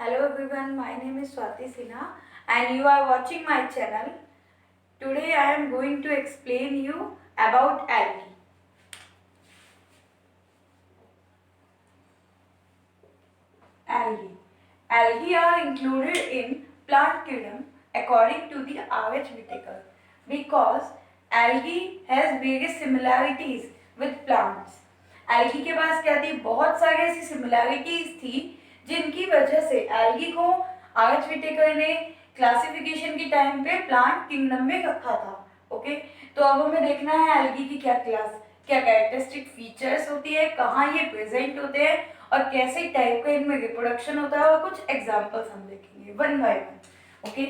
Hello everyone, my name is Swati Sinha and you are watching my channel. Today I am going to explain you about algae. Algae. Algae are included in plant kingdom according to the R.H. Whitaker because algae has various similarities with plants. algae के पास क्या थी, बहुत सारी ऐसी similarities थी जिनकी वजह से algae को R.H. Whitaker ने क्लासिफिकेशन के टाइम पे प्लांट किंगडम में रखा था. ओके, तो अब हमें देखना है algae की क्या कैरेक्टरिस्टिक फीचर्स होती है, कहाँ ये प्रेजेंट होते हैं और कैसे टाइप का इनमें रिप्रोडक्शन होता है, और कुछ एग्जांपल्स हम देखेंगे one by one. Okay,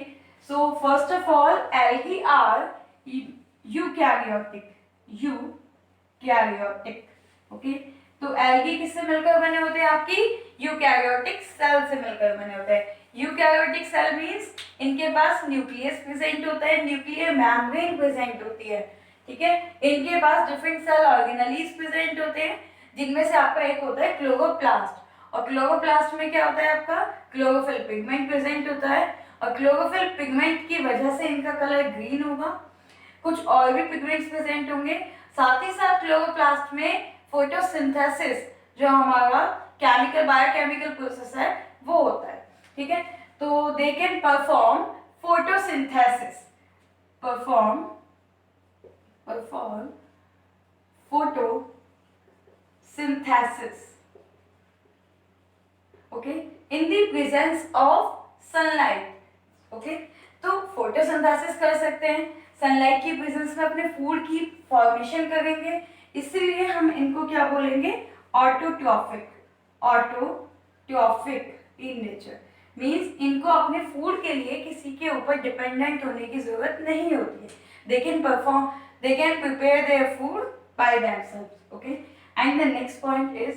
so first of all algae are eukaryotic. Okay, तो एल्गी किससे मिलकर बने होते हैं, आपकी यूकैरियोटिक सेल से मिलकर बने होते हैं. यूकैरियोटिक सेल मींस इनके पास न्यूक्लियस प्रेजेंट होता है, न्यूक्लियर मेम्ब्रेन प्रेजेंट होती है. ठीक है, इनके पास डिफरेंट सेल ऑर्गेनेलीज प्रेजेंट होते हैं जिनमें से आपका एक होता है क्लोरोप्लास्ट. और क्लोरोप्लास्ट में क्या होता है, आपका क्लोरोफिल पिगमेंट प्रेजेंट होता है. और क्लोरोफिल पिगमेंट की वजह से इनका कलर ग्रीन होगा. कुछ और भी पिगमेंट्स प्रेजेंट होंगे. साथ ही साथ क्लोरोप्लास्ट में फोटोसिंथेसिस जो हमारा बायोकेमिकल प्रोसेस है वो होता है. ठीक है, तो they can perform photosynthesis. Perform photosynthesis, okay, in the presence of sunlight. okay, तो फोटोसिंथेसिस कर सकते हैं, सनलाइट की प्रेजेंस में अपने फूड की फॉर्मेशन करेंगे, इसलिए हम इनको क्या बोलेंगे, ऑटोट्रॉफिक इन नेचर. मीन्स इनको अपने फूड के लिए किसी के ऊपर डिपेंडेंट होने की जरूरत नहीं होती है. They can prepare their food by themselves. Okay, and the next point is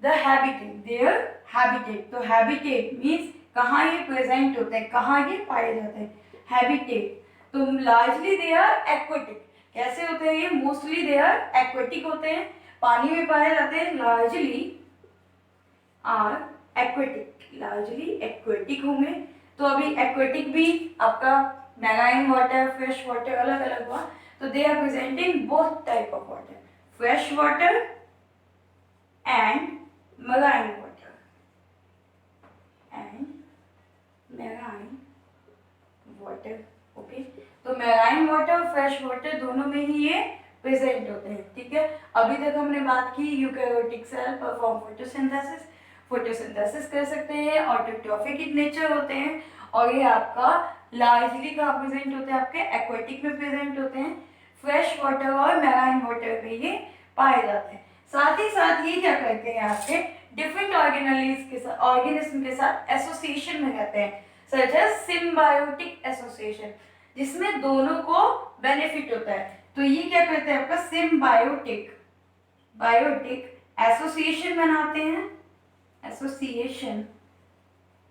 the habitat. Their habitat. तो habitat means कहाँ ये present होते हैं, कहाँ ये पाए जाते हैं. habitat. तो largely they are aquatic. कैसे होते हैं ये, mostly they are aquatic होते हैं, पानी में पाए जाते हैं. largely aquatic होंगे. तो अभी aquatic भी आपका मैराइन वाटर, फ्रेश वाटर अलग अलग हुआ. तो they are presenting both type of water, fresh water and marine water. Okay, तो मैराइन वाटर और फ्रेश वाटर दोनों में ही ये प्रेजेंट होते हैं. ठीक है, अभी तक हमने बात की यूकैरियोटिक सेल परफॉर्म फोटोसिंथेसिस कर सकते हैं, ऑटोट्रॉफिक इन नेचर होते हैं, और ये आपका लार्जली कहाँ प्रेजेंट होते हैं, आपके एक्वेटिक में प्रेजेंट होते हैं, फ्रेश वाटर और मैराइन वाटर में ये पाए जाते हैं. साथ ही साथ ये क्या करते हैं, आपके डिफरेंट ऑर्गेनिज्म के साथ एसोसिएशन में रहते हैं, सच एज सिम्बायोटिक एसोसिएशन, जिसमें दोनों को बेनिफिट होता है. तो ये क्या करते हैं, आपका सिम्बायोटिक एसोसिएशन बनाते हैं. एसोसिएशन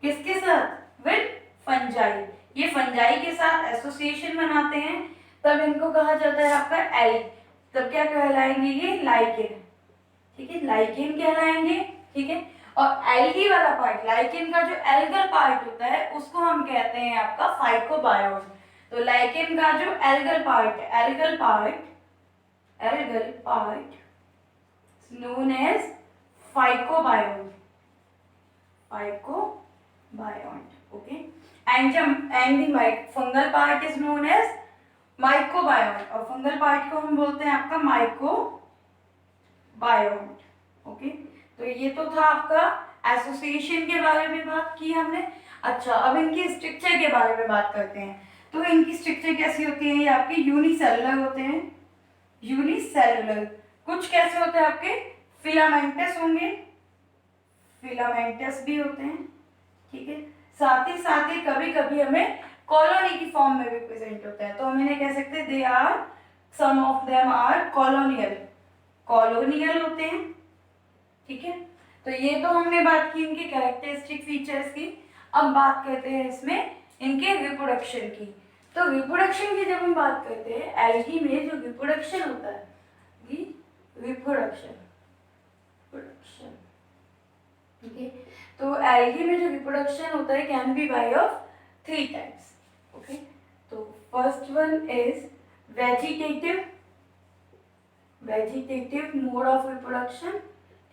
किसके साथ, विद फंजाई. ये फंजाई के साथ एसोसिएशन बनाते हैं, तब इनको कहा जाता है आपका एल्गी. तब क्या कहलाएंगे ये, लाइकेन. ठीक है, लाइकेन कहलाएंगे. ठीक है, और एल्गी वाला पार्ट, लाइकेन का जो एल्गल पार्ट होता है उसको हम कहते हैं आपका फाइकोबायोट. तो लाइकेन का जो algal part known as phycobiont. Okay, and the fungal part is known as mycobiont, और fungal part को हम बोलते हैं आपका mycobiont. ओके, तो ये तो था आपका एसोसिएशन के बारे में बात की हमने. अच्छा, अब इनकी स्ट्रक्चर के बारे में बात करते हैं. तो इनकी स्ट्रक्चर कैसी होती है, ये आपके यूनिसेलुलर होते हैं. यूनिसेलुलर कुछ कैसे होते हैं, आपके फिलामेंटस होंगे, फिलामेंटस भी होते हैं. ठीक है, साथ ही कभी कभी हमें कॉलोनी की फॉर्म में भी प्रेजेंट होता है. तो हम इन्हें कह सकते हैं they are, some of them are colonial होते हैं. ठीक है, तो ये तो हमने बात की इनके कैरेक्टरिस्टिक फीचर्स की. अब बात करते हैं इसमें इनके रिप्रोडक्शन की. तो रिप्रोडक्शन की जब हम बात करते हैं, एल्गी में जो रिप्रोडक्शन होता है, रिप्रोडक्शन. ठीक है, तो एल्गी में जो रिप्रोडक्शन होता है can be by of 3 types. Okay, तो first one is vegetative mode of reproduction,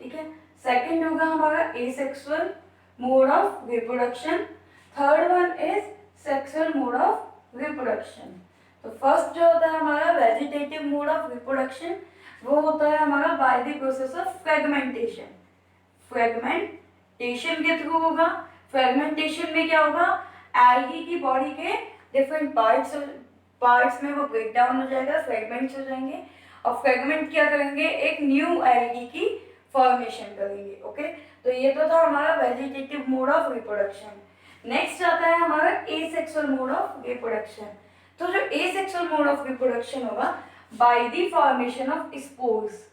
ठीक है। सेकेंड होगा हमारा asexual mode of reproduction. Third one is sexual mode of reproduction. तो फर्स्ट जो होता है हमारा वेजिटेटिव मोड ऑफ रिप्रोडक्शन, वो होता है हमारा bye the process of fragmentation. Fragmentation के थ्रू होगा। फ्रेगमेंटेशन में क्या होगा, एल्गी की बॉडी के डिफरेंट पार्ट्स में वो ब्रेक डाउन हो जाएगा, फ्रेगमेंट्स हो जाएंगे, और फ्रेगमेंट क्या करेंगे, एक न्यू एल्गी की फॉर्मेशन करेंगे। ओके, तो ये तो था हमारा vegetative mode of reproduction. Next आता है हमारा एसेक्सुअल मोड ऑफ रिप्रोडक्शन। तो जो एसेक्सुअल मोड ऑफ रिप्रोडक्शन होगा by the formation of spores.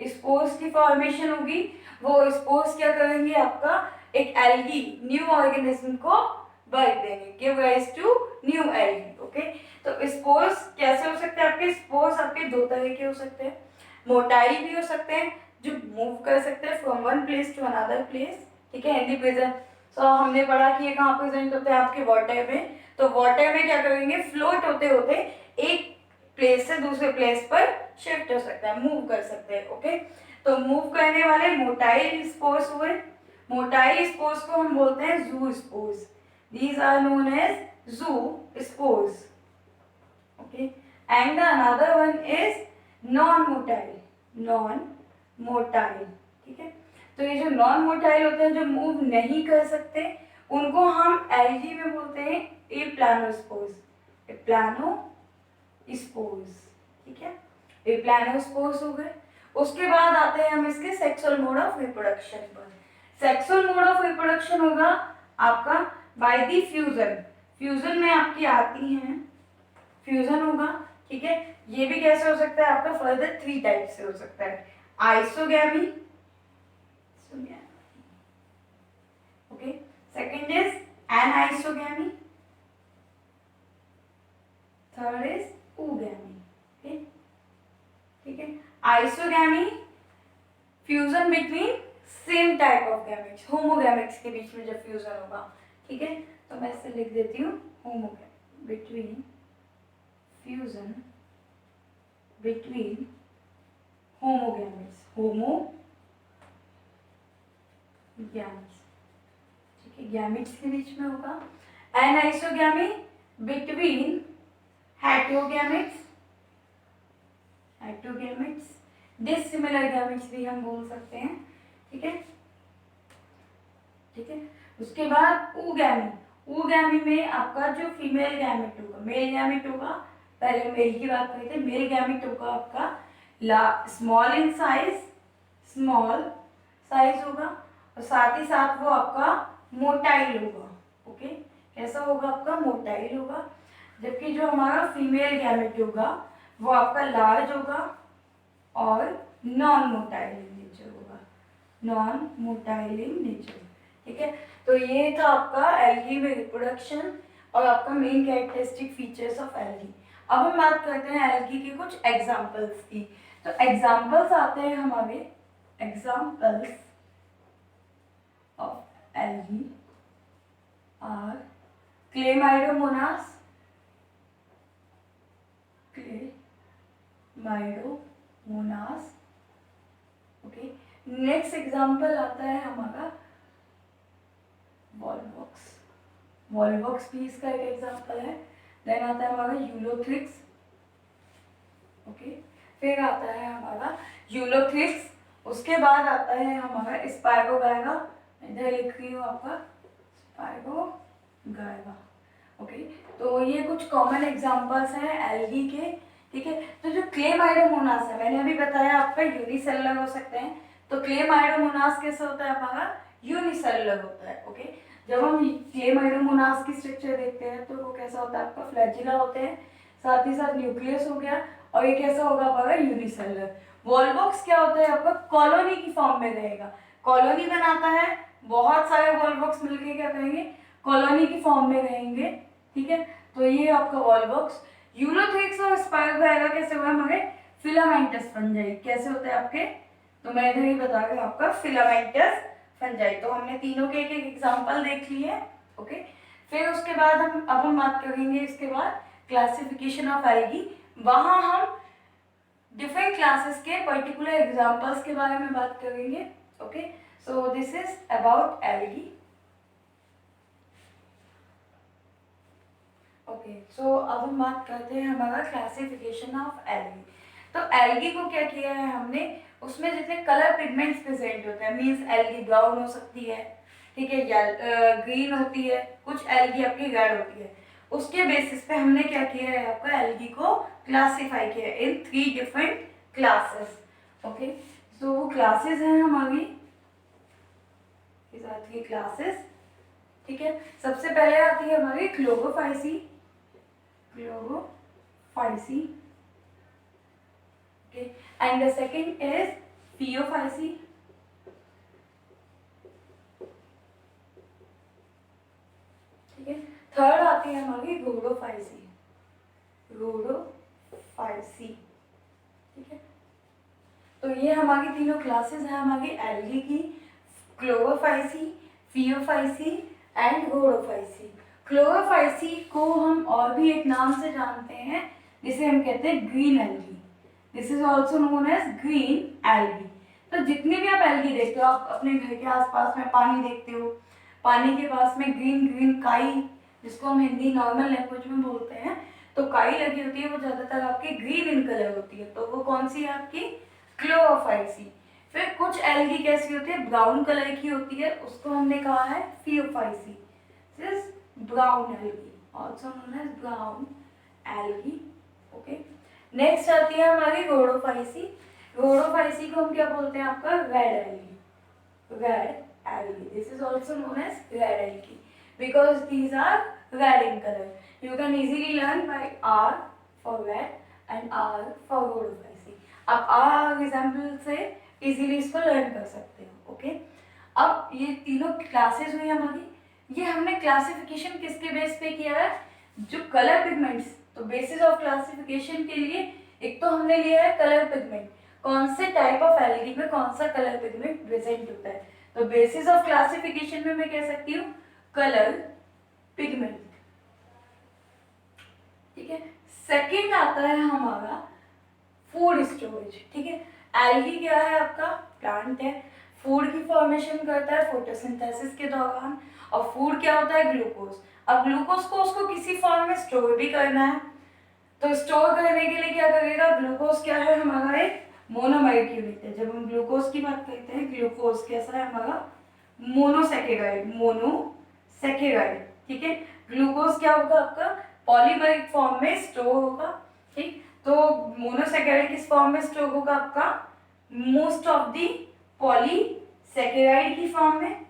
Spores की फॉर्मेशन होगी, वो स्पोर्स क्या करेंगे, आपका एक एल्गी न्यू ऑर्गेनिज्म को बर्थ देंगे, give rise to new algae. Okay, तो स्पोर्स कैसे हो सकते हैं आपके, स्पोर्स आपके दो तरह के हो सकते हैं। मोटाइल भी हो सकते हैं जो मूव कर सकते हैं from one place to another place, ठीक है, इन दी प्रेजेंट। सो हमने पढ़ा कि ये कहाँ प्रेजेंट होते हैं आपके वाटर में। तो वाटर में क्या करेंगे, फ्लोट होते होते एक प्लेस से दूसरे प्लेस पर शिफ्ट हो सकता है, मूव कर सकते हैं। ओके, तो मूव करने वाले मोटाइल स्पोर्स हुए। मोटाइल स्पोर्स को हम बोलते हैं zoospores. These are known as zoospores. Okay, and the another one is non motile, ठीक है। तो ये जो नॉन मोटाइल होते हैं, जो मूव नहीं कर सकते, उनको हम एल्गी में बोलते हैं एप्लानोस्पोर्स। ठीक है, एप्लानोस्पोर्स हो गए। उसके बाद आते हैं हम इसके सेक्सुअल मोड ऑफ रिप्रोडक्शन पर। सेक्सुअल मोड ऑफ रिप्रोडक्शन होगा आपका बाय द फ्यूजन में आपकी आती हैं, फ्यूजन होगा, ठीक है। ये भी कैसे हो सकता है आपका, फर्दर 3 टाइप से हो सकता है। Isogamy, okay, second is anisogamy, third is oogamy, ठीक है। Isogamy, fusion between same type of gametes, homogametes के बीच में जब फ्यूजन होगा, ठीक है। तो मैं इसे लिख देती हूँ, होमोगैमी, बिटवीन फ्यूजन बिटवीन होमोगैमेट्स, ठीक है, गैमेट्स के बीच में होगा। एनाइसोगैमी बिटवीन हेटेरोगैमेट्स, डिसिमिलर गैमेट्स भी हम बोल सकते हैं, ठीक है, ठीक है। उसके बाद ooगैमी में आपका जो फीमेल गैमेट होगा, मेल गैमेट होगा, पहले मेल की बात करी थी, मेल गैमेट होगा आपका स्मॉल इन साइज होगा, और साथ ही साथ वो आपका मोटाइल होगा। ओके, कैसा होगा आपका, मोटाइल होगा। जबकि जो हमारा फीमेल गैमेट होगा वो आपका लार्ज होगा और नॉन मोटाइल इन नेचर, ठीक है। तो ये था आपका एल्गी में रिप्रोडक्शन और आपका main characteristic features of algae. अब हम बात करते हैं एल्गी के कुछ एग्जांपल्स की। तो एग्जांपल्स आते हैं हमारे, examples of algae are chlamydomonas, okay. Next example आता है हमारा वॉलवॉक्स भी इसका एक एग्जांपल है। देन आता है हमारा यूलोथ्रिक्स, ओके। फिर आता है हमारा यूलोथ्रिक्स, उसके बाद आता है हमारा स्पाइरोगाइगा, इधर लिख रही हूँ आपका स्पाइरोगाइगा, ओके। तो ये कुछ कॉमन एग्जांपल्स हैं एल्गी के, ठीक है। तो जो क्लेमाइडोमोनास है, मैंने अभी बताया आपका यूनिसेलुलर हो सकते हैं, तो क्लेमाइडोमोनास कैसे होता है हमारा, यूनिसेलुलर होता है, ओके। जब हम क्लेमाइडोमोनास की स्ट्रक्चर देखते हैं तो वो कैसा होता है आपका, फ्लैजिला होते हैं, साथ ही साथ न्यूक्लियस हो गया, और ये कैसा होगा आपका, यूनिसेलुलर। वॉलवॉक्स क्या होता है आपका, कॉलोनी की फॉर्म में रहेगा, कॉलोनी बनाता है, बहुत सारे वॉलवॉक्स मिलके क्या करेंगे, कॉलोनी की फॉर्म में रहेंगे, ठीक है। तो ये आपका वॉलवॉक्स। यूलोथ्रिक्स और स्पाइरोगाइगा कैसे हुआ हमारे, फिलामेंटस फंजाई कैसे होते हैं आपके, तो मैं इधर ही बता रही हूँ आपका फिलामेंटस फंजाई। तो हमने तीनों के एक एक एग्जाम्पल देख लिए। ओके, फिर उसके बाद हम बात करेंगे इसके बाद क्लासिफिकेशन ऑफ एल्गी। वहाँ हम डिफरेंट क्लासेस के पर्टिकुलर एग्जाम्पल्स के बारे में बात करेंगे। Okay, so this is about algae. Okay, so अब हम बात करते हैं हमारा क्लासिफिकेशन ऑफ एल्गी। तो एल्गी को क्या किया है हमने, उसमें जितने कलर पिगमेंट्स प्रेजेंट होते हैं, मीन्स एल्गी ब्राउन हो सकती है, ठीक है, ग्रीन होती है, कुछ एल्गी आपकी रेड होती है, उसके बेसिस पे हमने क्या किया है, आपका एल्गी को क्लासीफाई किया है इन 3 डिफरेंट क्लासेस। ओके, सो वो क्लासेस हैं हमारी, 3 क्लासेस, ठीक है। सबसे पहले आती है हमारी Chlorophyceae, okay, and the second is Phaeophysi, ठीक है। थर्ड आती है हमारी Rhodophysi, ठीक है। तो ये हमारी तीनों क्लासेस है हमारी एल्गी की, Chlorophyceae, phaeophyceae and Rhodophyceae. Chlorophyceae को हम और भी एक नाम से जानते हैं, जिसे हम कहते हैं green algae. This is also known as green algae. तो जितने भी आप एल्गी देखते हो, आप अपने घर के आसपास में पानी देखते हो, पानी के पास में ग्रीन ग्रीन काई, जिसको हम हिंदी नॉर्मल लैंग्वेज में बोलते हैं, तो काई लगी होती है, वो ज़्यादातर आपकी ग्रीन इन कलर होती है, तो वो कौन सी है आपकी, क्लोरोफाइसी। फिर कुछ एल्गी कैसी होती है, ब्राउन कलर की होती है, उसको हमने कहा है phaeophyceae, brown algae, also known as brown algae. Okay, next आती है हमारी रोडोफाइसी। रोडोफाइसी को हम क्या बोलते हैं, आपका red algae, this is also known as red algae because these are red in color. You can easily learn by R for red and R for rhodophysi. आप R एग्जाम्पल से easily इसको learn कर सकते हो। Okay, अब ये तीनों classes हुई हमारी, ये हमने क्लासिफिकेशन किसके बेस पे किया है, जो कलर पिगमेंट्स। तो बेसिस ऑफ क्लासिफिकेशन के लिए एक तो हमने लिया है कलर पिगमेंट, कौन से टाइप ऑफ एल्गी में कौन सा कलर पिगमेंट प्रेजेंट होता है। तो बेसिस ऑफ क्लासिफिकेशन में मैं कह सकती हूँ कलर पिगमेंट, ठीक है। सेकंड आता है हमारा फूड स्टोरेज, ठीक है। एल्गी क्या है, आपका प्लांट है, फूड की फॉर्मेशन करता है फोटोसिंथेसिस के दौरान, और फूड क्या होता है, ग्लूकोज। अब ग्लूकोज को उसको किसी फॉर्म में स्टोर भी करना है, तो स्टोर करने के लिए क्या करेगा, ग्लूकोज क्या है हमारा एक मोनोमर की यूनिट है। जब हम ग्लूकोज की बात करते हैं, ग्लूकोज कैसा है हमारा मोनोसैकेराइड, ठीक है। ग्लूकोज क्या होगा आपका पॉलीमरिक फॉर्म में स्टोर होगा, ठीक। तो मोनोसैकेराइड किस फॉर्म में स्टोर होगा, आपका मोस्ट ऑफ दी पॉलीसैकेराइड की फॉर्म में।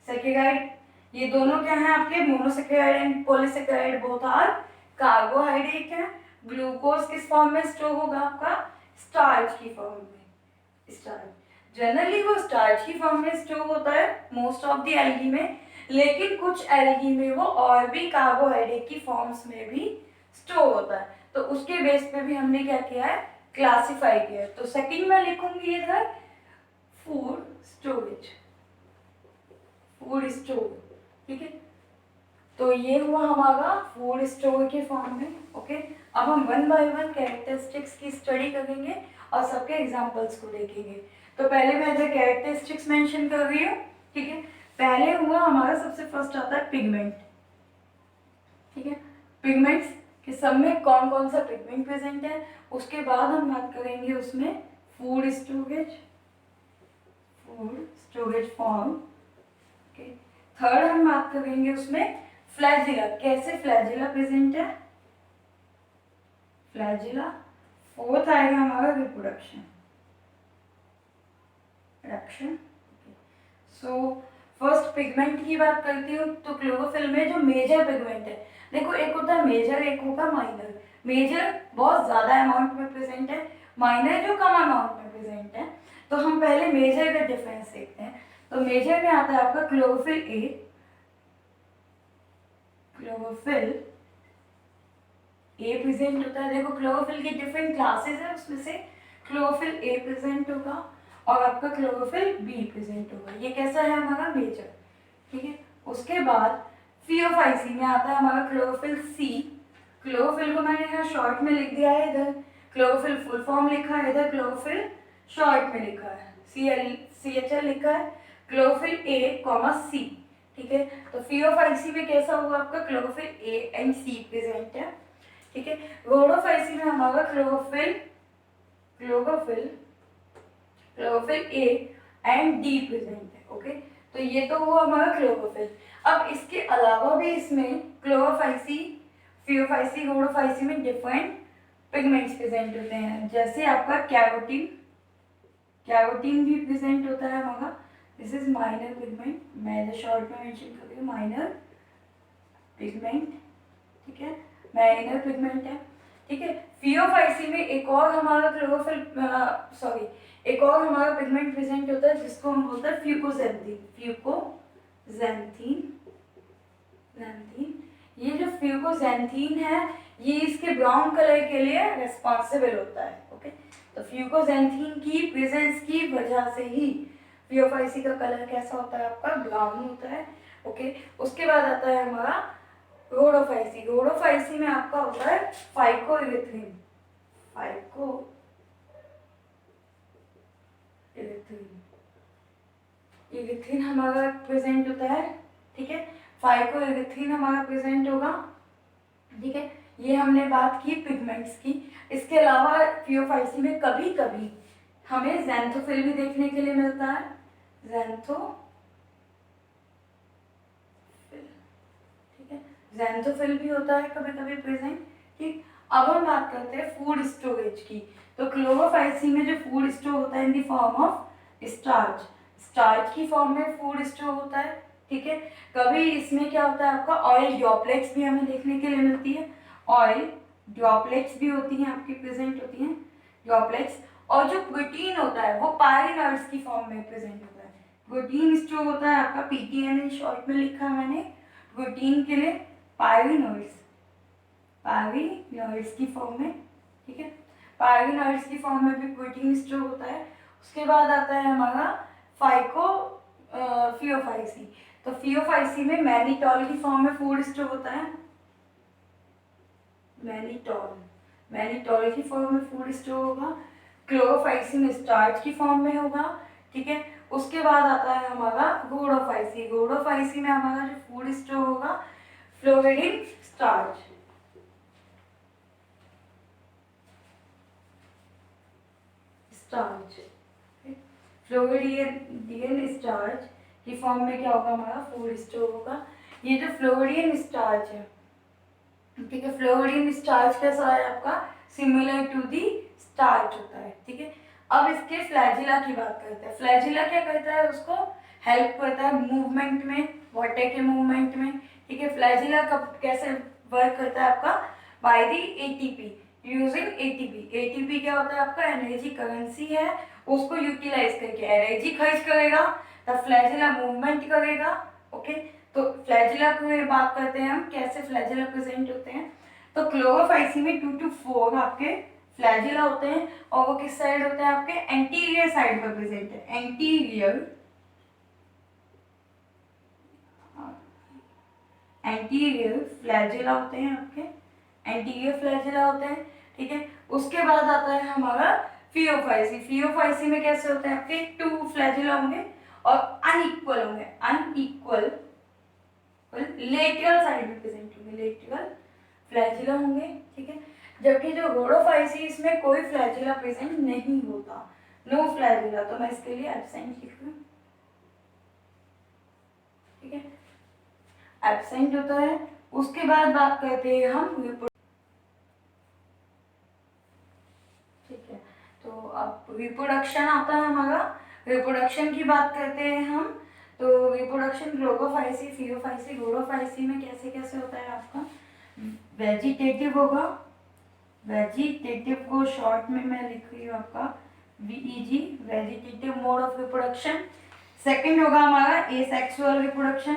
सैकेराइड ये दोनों क्या हैं आपके, monosaccharide and polysaccharide both are carbohydrate है। ग्लूकोज किस फॉर्म में स्टोर होगा, आपका स्टार्च की फॉर्म में। स्टार्च जनरली वो स्टार्च की फॉर्म में स्टोर होता है मोस्ट ऑफ द एल्गी में, लेकिन कुछ एल्गी में वो और भी कार्बोहाइड्रेट की फॉर्म्स में भी स्टोर होता है। तो उसके बेस पे भी हमने क्या किया है, क्लासिफाई किया है। तो सेकंड में लिखूंगी इधर फूड स्टोरेज, फूड स्टोर, ठीक है। तो ये हुआ हमारा फूड स्टोर के फॉर्म में। ओके, अब हम 1 बाय 1 कैरेक्टरिस्टिक्स की स्टडी करेंगे और सबके एग्जांपल्स को देखेंगे। तो पहले मैं इधर कैरेक्टरिस्टिक्स मेंशन कर रही हूँ, ठीक है। पहले हुआ हमारा सबसे फर्स्ट आता है पिगमेंट, ठीक है। पिगमेंट्स के सब में कौन कौन सा पिगमेंट प्रेजेंट है, उसके बाद हम बात करेंगे उसमें food storage form, okay. Third हम बात करेंगे उसमें फ्लैजिला, कैसे फ्लैजिला प्रेजेंट है, फ्लैजिला। फोर्थ आएगा हमारा रिप्रोडक्शन, सो फर्स्ट पिगमेंट की बात करती हूँ तो क्लोरोफिल में जो मेजर पिगमेंट है, देखो एक होता है मेजर, एक होगा माइनर। मेजर बहुत ज़्यादा अमाउंट में प्रेजेंट है, माइनर जो कम अमाउंट में प्रेजेंट है। तो हम पहले मेजर का डिफरेंस देखते हैं। तो मेजर में आता है आपका क्लोरोफिल ए, प्रेजेंट होता है। देखो क्लोरोफिल की डिफरेंट क्लासेस है, उसमें से क्लोरोफिल ए प्रेजेंट होगा, और आपका क्लोरोफिल बी प्रेजेंट होगा। ये कैसा है हमारा मेजर, ठीक है। उसके बाद फीओफाइसी में आता है हमारा क्लोरोफिल सी। क्लोरोफिल को मैंने यहाँ शॉर्ट में लिख दिया है, इधर क्लोरोफिल फुल फॉर्म लिखा है, इधर क्लोरोफिल शॉर्ट में लिखा है, CHL लिखा है, क्लोरोफिल ए कॉमा सी, ठीक है। तो फीओफाइसी में कैसा होगा आपका chlorophyll A and c present है, ठीक है। रोडोफाइसी में हमारा chlorophyll A and d present है, ओके। तो ये तो हुआ हमारा क्लोरोफिल। अब इसके अलावा भी इसमें क्लोरोफाइसी, फीओफाइसी, रोडोफाइसी में डिफरेंट पिगमेंट्स प्रेजेंट होते हैं, जैसे आपका कैरोटीन भी प्रेजेंट होता है हमारा। दिस इज माइनर पिगमेंट, मैं इधर शॉर्ट में मेंशन कर रही हूँ माइनर पिगमेंट, ठीक है, माइनर पिगमेंट है, ठीक है। फीओफाइसी में एक और हमारा एक और हमारा पिगमेंट प्रेजेंट होता है जिसको हम बोलते हैं फ्यूकोजेंथीन। ये जो फ्यूकोजेंथीन है ये इसके ब्राउन कलर के लिए रिस्पॉन्सिबल होता है, ओके। तो फ्यूकोजेंथीन की प्रेजेंस की वजह से ही फीओफाइसी का कलर कैसा होता है आपका ब्राउन होता है, ओके। उसके बाद आता है हमारा रोडोफाइसी। रोडोफाइसी में आपका होता है फाइकोइरिथ्रिन हमारा प्रेजेंट होता है, ठीक है। फाइकोइरिथ्रिन हमारा प्रेजेंट होगा, ठीक है। ये हमने बात की पिगमेंट्स की। इसके अलावा फीओफाइसी में कभी कभी हमें ज़ैंथोफिल भी देखने के लिए मिलता है, ज़ैंथोफिल भी होता है कभी कभी प्रेजेंट, ठीक। अब हम बात करते हैं फूड स्टोरेज की। तो क्लोरोफाइसी में जो फूड स्टोर होता है in the form of starch की फॉर्म में फूड स्टोर होता है, ठीक है। कभी इसमें क्या होता है आपका ऑयल ड्रॉपलेट्स भी हमें देखने के लिए मिलती है, ऑयल ड्रॉपलेट्स भी होती हैं आपकी प्रेजेंट होती हैं ड्रॉपलेट्स। और जो प्रोटीन होता है वो पायरिनॉइड्स की फॉर्म में प्रेजेंट होता है। प्रोटीन स्टोर होता है आपका PTN शॉर्ट में लिखा है मैंने, प्रोटीन के लिए पायरिनॉइड्स की फॉर्म में, ठीक है। पायरिनॉइड्स की फॉर्म में भी प्रोटीन स्टोर होता है। उसके बाद आता है हमारा फीओफाइसी। तो फीओफाइसी में मैनिटॉल की फॉर्म में फूड स्टोर होता है, मैनिटॉल की फॉर्म में फूड स्टोर होगा। क्लोरोफाइसी में स्टार्च की फॉर्म में होगा, ठीक है। उसके बाद आता है हमारा रोडोफाइसी में हमारा जो फूड स्टोर होगा फ्लोरिडीन स्टार्च, फ्लोरिडियन स्टार्च की फॉर्म में क्या होगा हमारा फूड स्टोर होगा। ये जो फ्लोरिडियन स्टार्च है, ठीक है, फ्लोरिडियन स्टार्च कैसा है आपका सिमिलर टू दी स्टार्च होता है, ठीक है। अब इसके फ्लैजिला की बात करते हैं। फ्लैजिला क्या करता है, उसको हेल्प करता है मूवमेंट में, वाटर के मूवमेंट में, ठीक है। फ्लैजिला कब कैसे वर्क करता है आपका by the ATP, using ATP क्या होता है आपका एनर्जी करेंसी है, उसको यूटिलाइज करके एनर्जी खर्च करेगा तब फ्लैजिला मूवमेंट करेगा, ओके। तो फ्लैजिला की बात करते हैं हम, कैसे फ्लैजिला प्रेजेंट होते हैं। तो क्लोरोफाइसी में 2 to 4 आपके फ्लैजिला होते हैं और वो किस साइड होते हैं आपके एंटीरियर साइड पर प्रेजेंट है, एंटीरियर फ्लैजिला होते हैं आपके, एंटीरियर फ्लैजिला होते हैं, ठीक है। उसके बाद आता है हमारा फीओफाइसी में कैसे होते हैं आपके 2 फ्लैजिला होंगे और अनइक्वल होंगे, लेटरल साइड में प्रेजेंट होंगे, लेटरल फ्लैजिला होंगे, ठीक है। जबकि जो रोडोफाइसी इसमें कोई फ्लैजिला प्रेजेंट नहीं होता, नो फ्लैजिला, तो मैं इसके लिए एब्सेंट लिख रही हूँ, ठीक है, एब्सेंट होता है। उसके बाद बात करते हैं हम, ठीक है। तो अब रिप्रोडक्शन आता है हमारा, रिप्रोडक्शन की बात करते हैं हम। तो रिप्रोडक्शन क्लोरोफाइसी, फीओफाइसी, रोडोफाइसी में कैसे कैसे होता है आपका वेजिटेटिव होगा, वेजिटेटिव को शॉर्ट में मैं लिख रही हूँ आपका VEG, vegetative mode of reproduction. Second होगा हमारा asexual reproduction,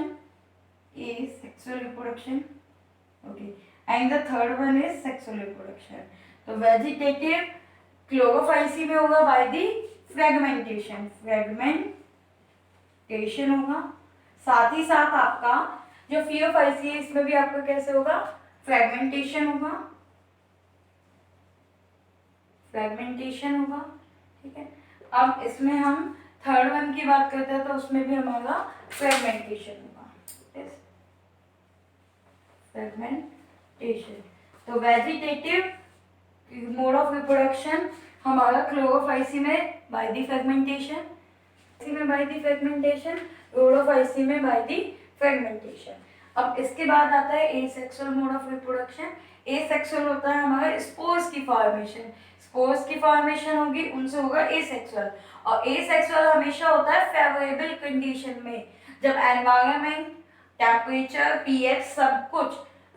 okay, and the third one is sexual reproduction. तो वेजिटेटिव क्लोरोफाइसी में होगा बाय दी फ्रेगमेंटेशन होगा। साथ ही साथ आपका जो फियोफाइसी है इसमें भी आपका कैसे होगा, फ्रेगमेंटेशन होगा, ठीक है। अब इसमें हम थर्ड वन की बात करते हैं तो उसमें भी हमारा फ्रेगमेंटेशन होगा, फ्रेगमेंटेशन। तो वेजिटेटिव मोड ऑफ रिप्रोडक्शन हमारा क्लोरोफाइसी में by the fragmentation, by the fragmentation, Chlorophyceae में बाय द फ्रेगमेंटेशन। अब इसके बाद आता है asexual mode of reproduction. Asexual होता है हमारा स्पोर्स की फॉर्मेशन, स्पोर्स की फॉर्मेशन होगी उनसे होगा एसेक्सुअल। और एसेक्सुअल हमेशा होता है फेवरेबल कंडीशन में, जब एनवायरनमेंट, टेम्परेचर, पीएच सब कुछ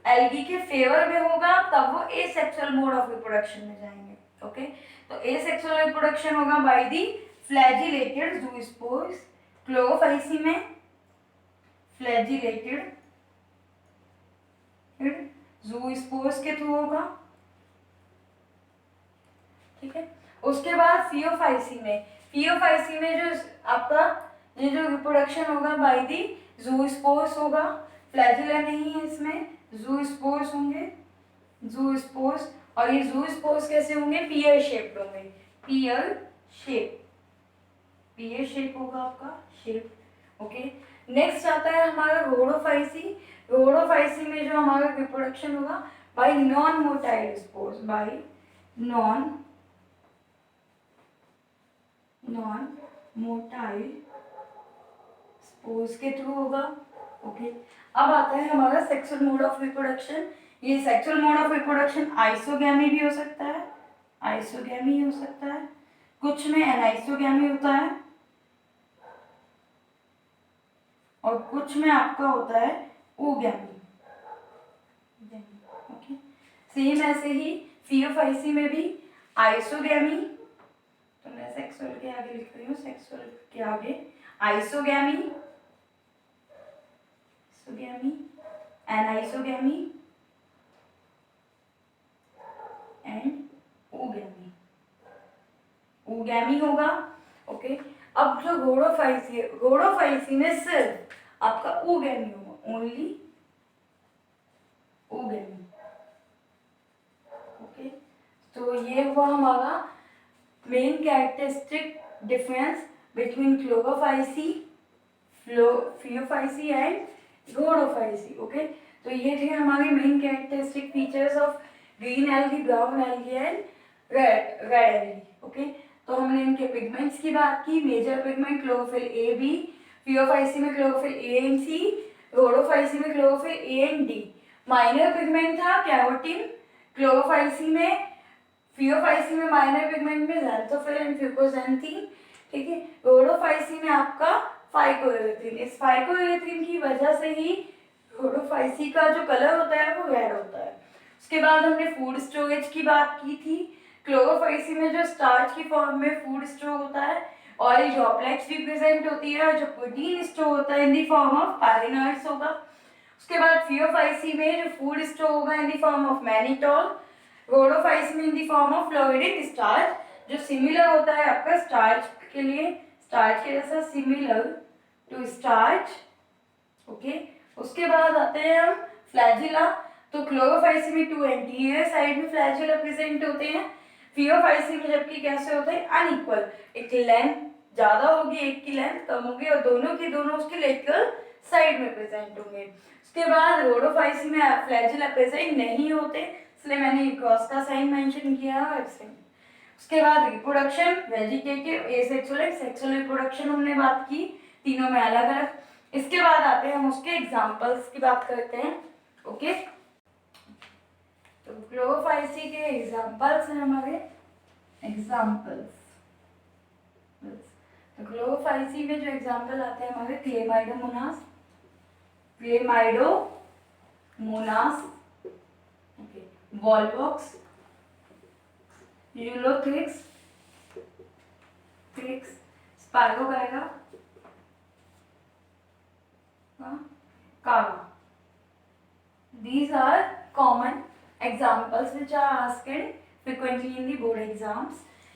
एल्गी के फेवर में होगा तब वो एसेक्सुअल मोड ऑफ रिप्रोडक्शन में जाएंगे। ओके, तो एसेक्सुअल रिप्रोडक्शन होगा बाय दी फ्लैजिलेटेड ज़ूस्पोर्स, क्लोरोफाइसी में फ्लैजिलेटेड ज़ूस्पोर्स के थ्रू होगा, ठीक है। उसके बाद फियोफाइसी में जो आपका ये जो रिप्रोडक्शन होगा बाय दी ज़ूस्पोर्स होगा, फ्लैजिला नहीं है इसमें, ज़ूस्पोर्स होंगे, ज़ूस्पोर्स। और ये ज़ूस्पोर्स कैसे होंगे, पियर शेप्ड होंगे, पियर शेप होगा आपका शेप। ओके, नेक्स्ट आता है हमारा रोडोफाइसी। रोडोफाइसी में जो हमारा रिप्रोडक्शन होगा bye non motile spores, bye non motile spores के थ्रू होगा। ओके, अब आता है हमारा सेक्सुअल मोड ऑफ रिप्रोडक्शन। ये sexual mode of reproduction isogamy भी हो सकता है, आइसोगैमी हो सकता है, कुछ में एनाइसोगैमी होता है और कुछ में आपका होता है ओगैमी। ओके, सेम ऐसे ही फियोफाइसी में भी आइसोगैमी, तो मैं सेक्सुअल के आगे लिख रही हूँ, सेक्सुअल के आगे आइसोगैमी, एनाइसोगैमी एंड ओगैमी होगा। ओके, अब जो गोडोफाइसी है, गोडोफाइसी में सिर्फ आपका ओगैमी होगा, ओनली ओगैमी। ओके, तो ये हुआ हमारा main characteristic difference between chlorophyceae, phaeophyceae and rhodophyceae. Okay, तो ये थे हमारे main characteristic features of green algae, brown algae and red algae. Okay, तो हमने इनके पिगमेंट्स की बात की, major pigment chlorophyll A B, phaeophyceae में chlorophyll A and C, rhodophyceae में chlorophyll A and D. Minor pigment था कैरोटीन, क्लोरोफाइसी में, फियोफाइसी में माइनर पिगमेंट में ज़ैंथोफिल एंड फ्यूकोज़ैंथीन, ठीक है। रोडोफाइसी में आपका फाइकोएरिथ्रिन, इस फाइकोएरिथ्रिन की वजह से ही रोडोफाइसी का जो कलर होता है वो रेड होता है। उसके बाद हमने फूड स्टोरेज की बात की थी। क्लोरोफाइसी में जो स्टार्च की फॉर्म में फूड स्टोर होता है, ऑयल ड्रॉपलेट्स भी प्रेजेंट होती है, और जो प्रोटीन स्टोर होता है in the form of pyrenoids होगा। उसके बाद फियोफाइसी में जो फूड स्टोर होगा in the form of mannitol, rhodophyceae में in the form of floridean starch, जो सिमिलर होता है आपका स्टार्च के लिए, स्टार्च के जैसा सिमिलर टू स्टार्च। ओके, उसके बाद आते हैं हम फ्लैजिला। तो क्लोरोफाइसी में 2 एंटीरियर साइड में फ्लैजिला प्रेजेंट होते हैं, फियोफाइसी में जबकि कैसे होते हैं, अनइक्वल, एक लेंथ ज्यादा होगी, एक की लेंथ कम होगी, और दोनों की दोनों उसके लेटरल साइड में प्रेजेंट होंगे। उसके बाद रोडोफाइसी में फ्लैजिला प्रेजेंट नहीं होते, इसलिए मैंने क्रॉस का साइन मेंशन किया है। उसके बाद reproduction, vegetative, asexual and sexual reproduction हमने बात की, तीनों में अलग अलग। इसके बाद आते हैं हम उसके एग्जांपल्स की बात करते हैं। ओके, तो क्लोरोफाइसी के एग्जांपल्स हैं हमारे, एग्जांपल्स। तो क्लोरोफाइसी में जो एग्जांपल आते हैं हमारे, Chlamydomonas, okay, Volvox, Ulothrix, spirogyra, Kaga. These are common examples which are asked frequently in the board exams.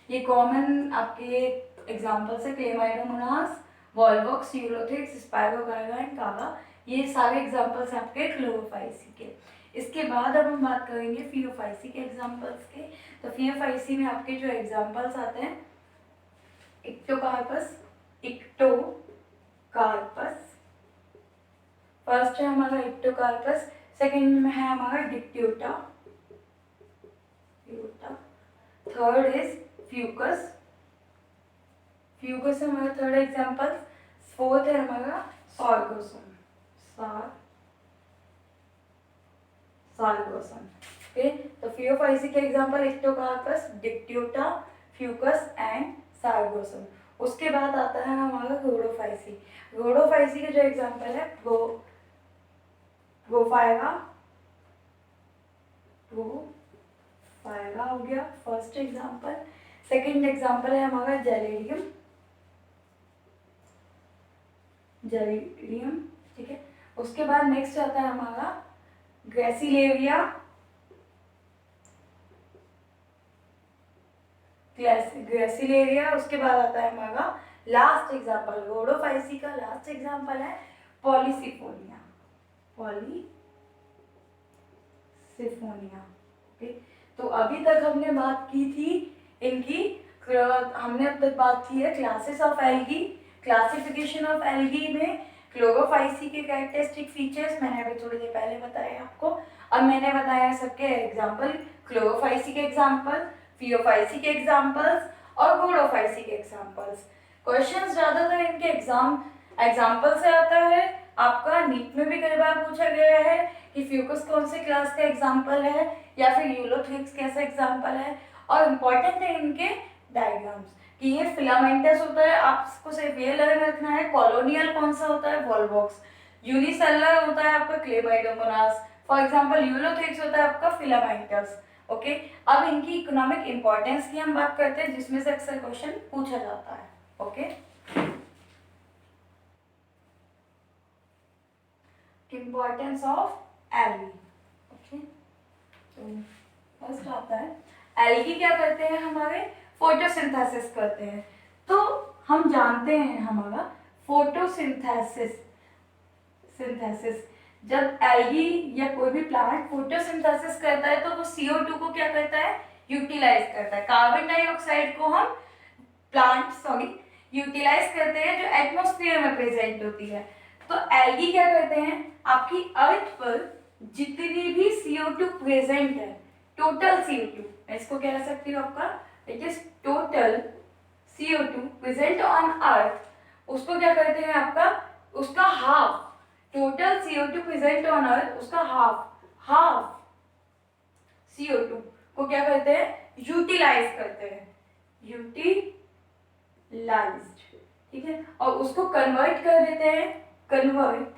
ये कॉमन आपके एग्जाम्पल्स है क्लेमाइडोमोनास, वॉल्वॉक्स, यूलोथेक्स, स्पायरोगाइरा एंड कागा। ये सारे एग्जाम्पल्स हैं आपके क्लोरोफाइसी के। इसके बाद अब हम बात करेंगे फियोफाइसी के एग्जाम्पल्स के। तो फियोफाइसी में आपके जो एग्जाम्पल्स आते हैं इक्टोकार्पस, फर्स्ट है हमारा इक्टोकार्पस, सेकंड में है हमारा डिक्ट्यूटा, थर्ड इज फ्यूकस है हमारा थर्ड एग्जाम्पल, फोर्थ है हमारा सॉर्गोसम, ओके। तो फियोफाइसी के एग्जाम्पल इक्टोकार्पस, डिक्ट्यूटा, फ्यूकस एंड सार्गोसम। उसके बाद आता है हमारा रोडोफाइसी। रोडोफाइसी के जो एग्जाम्पल है प्रोफाइरा हो गया फर्स्ट एग्जाम्पल। सेकंड एग्जाम्पल है हमारा जेलेरियम, ठीक है। उसके बाद नेक्स्ट आता है हमारा ग्रेसिलेरिया, उसके बाद आता है हमारा लास्ट एग्जाम्पल, रोडोफाइसी का लास्ट एग्जाम्पल है पॉलीसिफोनिया, ओके। तो अभी तक हमने बात की थी इनकी, हमने अब तक बात की है classes of algae, classification of algae में क्लोरोफाइसी के कैरेक्टरिस्टिक फीचर्स मैंने अभी थोड़ी देर पहले बताए आपको। अब मैंने बताया सबके एग्जाम्पल, क्लोरोफाइसी के एग्जाम्पल, फियोफाइसी के एग्जाम्पल्स और रोडोफाइसी के एग्जाम्पल्स। क्वेश्चंस ज़्यादातर इनके एग्जाम्पल से आता है। आपका नीट में भी कई बार पूछा गया है कि फ्यूकस कौन से क्लास का एग्जाम्पल है या फिर यूलोथ्रिक्स कैसा एग्जाम्पल है। और इम्पॉर्टेंट है इनके डायग्राम्स कि ये फिलामेंटस होता है, आपको सिर्फ ये लर्न रखना है। कॉलोनियल कौन सा होता है, वॉल्वॉक्स। यूनिसेलुलर होता है आपका क्लेमाइडोमोनास, फॉर एग्जाम्पल यूलोथ्रिक्स होता है आपका फिलामेंटस, ओके। अब इनकी इकोनॉमिक इंपॉर्टेंस की हम बात करते हैं जिसमें से अक्सर क्वेश्चन पूछा जाता है, okay. Importance of algae, okay. तो फर्स्ट आता है एल्गी क्या करते हैं, हमारे फोटोसिंथेसिस करते हैं। तो हम जानते हैं हमारा फोटोसिंथेसिस, जब एल्गी या कोई भी प्लांट फोटोसिंथेसिस करता है तो वो CO2 को क्या करता है, यूटिलाइज करता है। कार्बन डाइऑक्साइड को हम यूटिलाइज करते हैं जो एटमॉस्फेयर में प्रेजेंट होती है। तो एल्गी क्या करते हैं, आपकी अर्थ पर जितनी भी CO2 प्रेजेंट है, टोटल CO2, मैं इसको क्या कह सकती हूँ आपका, it is total CO2 present on earth, उसको क्या करते हैं आपका, उसका half, total CO2 present on earth उसका हाफ CO2 को क्या करते हैं, यूटिलाइज करते हैं, यूटिलाइज्ड, ठीक है। और उसको कन्वर्ट कर देते हैं, कन्वर्ट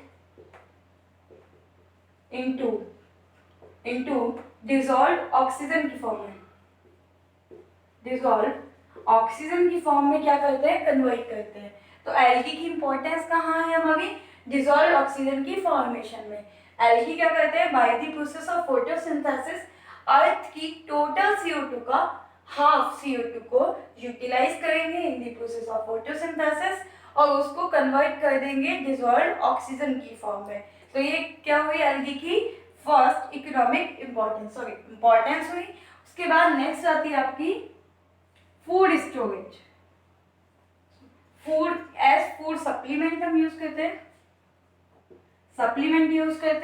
इनटू डिसॉल्व ऑक्सीजन की फॉर्म में, डिसॉल्व ऑक्सीजन की फॉर्म में क्या करते हैं, कन्वर्ट करते हैं। तो एल्गी की इंपॉर्टेंस कहाँ है हमारी, डिसॉल्व ऑक्सीजन की फॉर्मेशन में। एल्गी क्या करते हैं, by the process of photosynthesis earth की टोटल CO2 का हाफ CO2 को यूटिलाइज करेंगे in the process of photosynthesis और उसको कन्वर्ट कर देंगे डिसॉल्व ऑक्सीजन की फॉर्म में। तो ये क्या हुई एल्गी की फर्स्ट इकोनॉमिक इंपॉर्टेंस हुई। उसके बाद नेक्स्ट आती है आपकी फूड स्टोरेज। फूड सप्लीमेंट हम यूज करते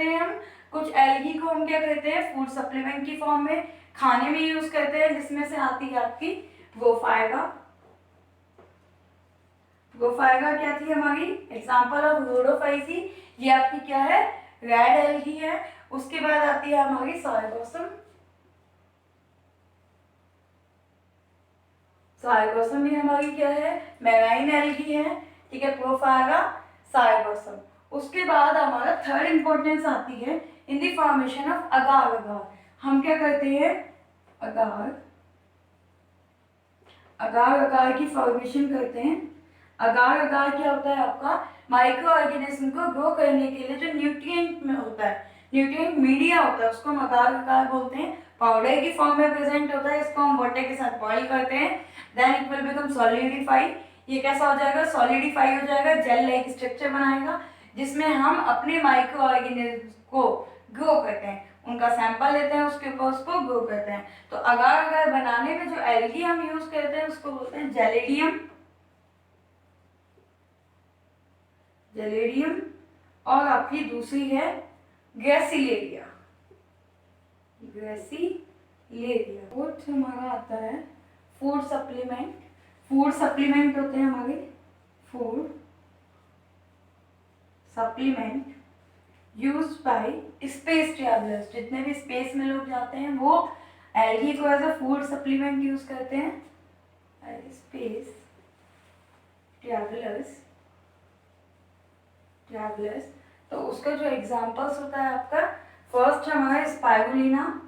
हैं, हम कुछ एल्गी को हम क्या करते हैं, फूड सप्लीमेंट की फॉर्म में खाने में यूज करते हैं, जिसमें से आती है आपकी गोफायगा क्या थी हमारी एग्जांपल ऑफ रोडोफाइसी, ये आपकी क्या है, रेड एल्गी है। उसके बाद आती है हमारी साइगोसम भी हमारी क्या है, मैराइन एल्गी है, ठीक है, प्रोफायगा, साइगोसम। उसके बाद हमारा थर्ड इंपॉर्टेंस आती है इन द फॉर्मेशन ऑफ अगार। हम क्या करते हैं, अगार की फॉर्मेशन करते हैं। अगार क्या होता है आपका, माइक्रो ऑर्गेनिज्म को ग्रो करने के लिए जो न्यूट्रिएंट में होता है, न्यूट्रिएंट मीडिया होता है, उसको हम अगार बोलते हैं। पाउडर की फॉर्म में प्रेजेंट होता है, इसको हम वाटर के साथ बॉइल करते हैं, then it will become solidified. ये कैसा हो जाएगा, सॉलिडिफाई हो जाएगा, जेल लाइक स्ट्रक्चर बनाएगा, जिसमें हम अपने माइक्रो ऑर्गेनिज्म को ग्रो करते हैं, उनका सैंपल लेते हैं, उसके ऊपर उसको ग्रो करते हैं। तो अगार अगर बनाने में जो एल्गी हम यूज करते हैं उसको बोलते हैं जेलिडियम, जेलिडियम। और आपकी दूसरी है ग्रेसिलेरिया, ग्रेसिलेरिया। फोर्थ हमारा आता है फूड सप्लीमेंट। फूड सप्लीमेंट होते हैं हमारे food supplement use by space travellers. जितने भी स्पेस में लोग जाते हैं वो एल्गी को as a food supplement use करते हैं। स्पेस ट्रैवलर्स, तो उसका जो एग्जांपल्स होता है आपका, फर्स्ट हमारा spirulina,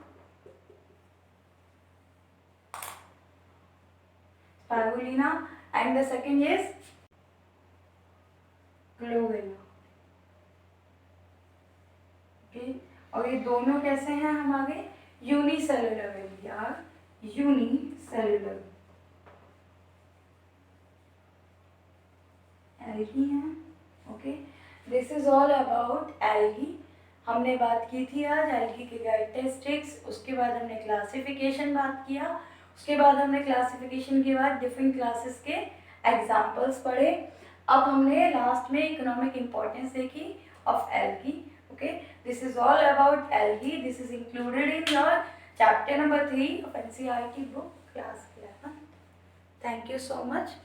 and the second is chlorella. Okay, और ये दोनों कैसे हैं हमारे, यूनिसेलुलर या यूनिसेलुलर एल्गी हैं। Okay, this is all about algae. हमने बात की थी आज एल्गी के कैरेक्टरिस्टिक्स, उसके बाद हमने क्लासिफिकेशन बात किया, उसके बाद हमने क्लासिफिकेशन के बाद डिफरेंट क्लासेस के एग्जाम्पल्स पढ़े। अब हमने लास्ट में इकोनॉमिक इम्पोर्टेंस देखी of algae. Okay, this is all about algae, this is included in your chapter number 3 of NCERT book class 11। Thank you so much.